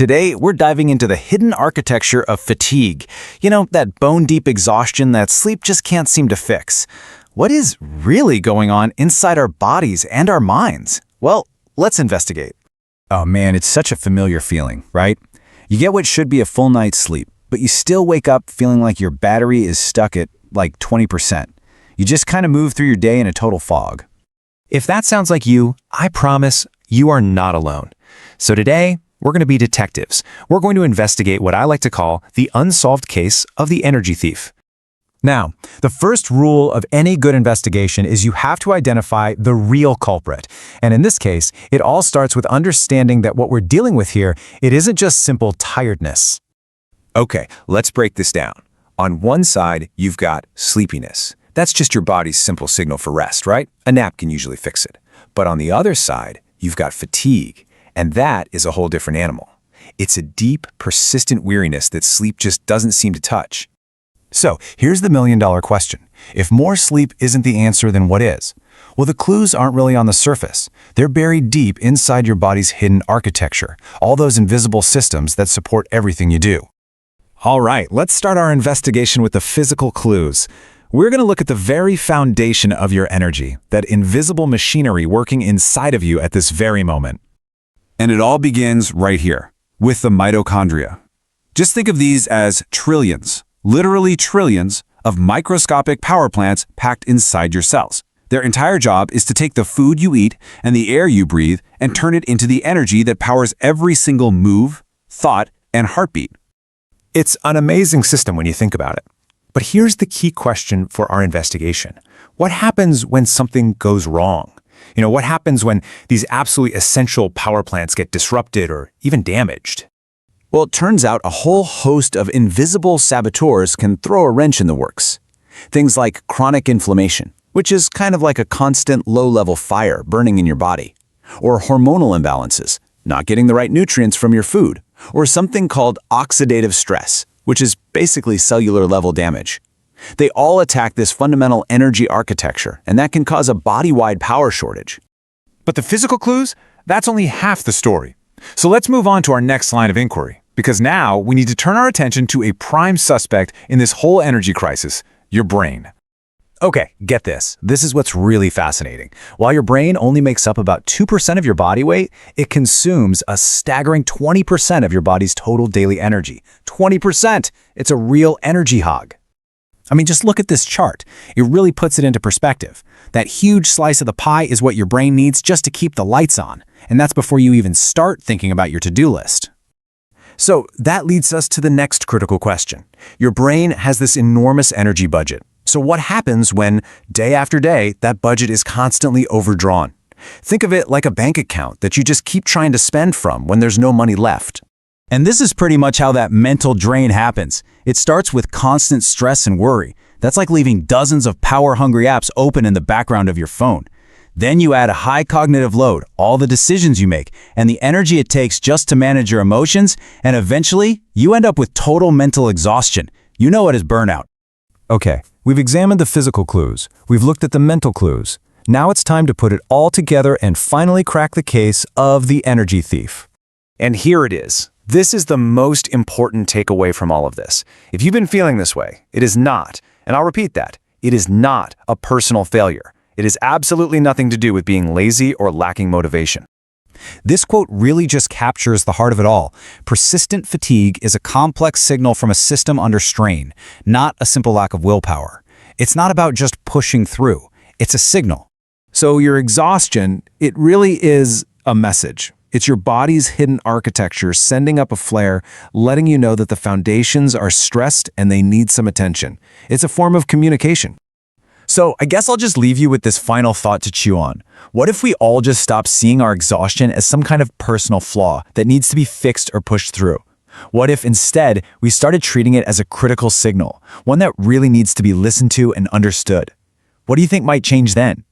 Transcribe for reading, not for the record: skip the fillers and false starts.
Today, we're diving into the hidden architecture of fatigue. That bone-deep exhaustion that sleep just can't seem to fix. What is really going on inside our bodies and our minds? Well, let's investigate. Oh man, it's such a familiar feeling, right? You get what should be a full night's sleep, but you still wake up feeling like your battery is stuck at like 20%. You just kind of move through your day in a total fog. If that sounds like you, I promise you are not alone. So today, we're going to be detectives. We're going to investigate what I like to call the unsolved case of the energy thief. Now, the first rule of any good investigation is you have to identify the real culprit. And in this case, it all starts with understanding that what we're dealing with here, it isn't just simple tiredness. Okay, let's break this down. On one side, you've got sleepiness. That's just your body's simple signal for rest, right? A nap can usually fix it. But on the other side, you've got fatigue, and that is a whole different animal. It's a deep, persistent weariness that sleep just doesn't seem to touch. So, here's the million-dollar question. If more sleep isn't the answer, then what is? Well, the clues aren't really on the surface. They're buried deep inside your body's hidden architecture, all those invisible systems that support everything you do. All right, let's start our investigation with the physical clues. We're going to look at the very foundation of your energy, that invisible machinery working inside of you at this very moment. And it all begins right here, with the mitochondria. Just think of these as trillions, literally trillions, of microscopic power plants packed inside your cells. Their entire job is to take the food you eat and the air you breathe and turn it into the energy that powers every single move, thought, and heartbeat. It's an amazing system when you think about it. But here's the key question for our investigation. What happens when something goes wrong? What happens when these absolutely essential power plants get disrupted or even damaged? Well, it turns out a whole host of invisible saboteurs can throw a wrench in the works. Things like chronic inflammation, which is kind of like a constant low-level fire burning in your body, or hormonal imbalances, not getting the right nutrients from your food, or something called oxidative stress, which is basically cellular-level damage. They all attack this fundamental energy architecture, and that can cause a body-wide power shortage. But the physical clues? That's only half the story. So let's move on to our next line of inquiry, because now we need to turn our attention to a prime suspect in this whole energy crisis, your brain. Okay, get this. This is what's really fascinating. While your brain only makes up about 2% of your body weight, it consumes a staggering 20% of your body's total daily energy. 20%! It's a real energy hog. I mean, just look at this chart. It really puts it into perspective. That huge slice of the pie is what your brain needs just to keep the lights on. And that's before you even start thinking about your to-do list. So that leads us to the next critical question. Your brain has this enormous energy budget. So what happens when, day after day, that budget is constantly overdrawn? Think of it like a bank account that you just keep trying to spend from when there's no money left. And this is pretty much how that mental drain happens. It starts with constant stress and worry. That's like leaving dozens of power-hungry apps open in the background of your phone. Then you add a high cognitive load, all the decisions you make, and the energy it takes just to manage your emotions, and eventually, you end up with total mental exhaustion. You know it as burnout. Okay, we've examined the physical clues. We've looked at the mental clues. Now it's time to put it all together and finally crack the case of the energy thief. And here it is. This is the most important takeaway from all of this. If you've been feeling this way, it is not, and I'll repeat that, it is not a personal failure. It has absolutely nothing to do with being lazy or lacking motivation. This quote really just captures the heart of it all. Persistent fatigue is a complex signal from a system under strain, not a simple lack of willpower. It's not about just pushing through. It's a signal. So your exhaustion, it really is a message. It's your body's hidden architecture sending up a flare, letting you know that the foundations are stressed and they need some attention. It's a form of communication. So I guess I'll just leave you with this final thought to chew on. What if we all just stop seeing our exhaustion as some kind of personal flaw that needs to be fixed or pushed through? What if instead we started treating it as a critical signal, one that really needs to be listened to and understood? What do you think might change then?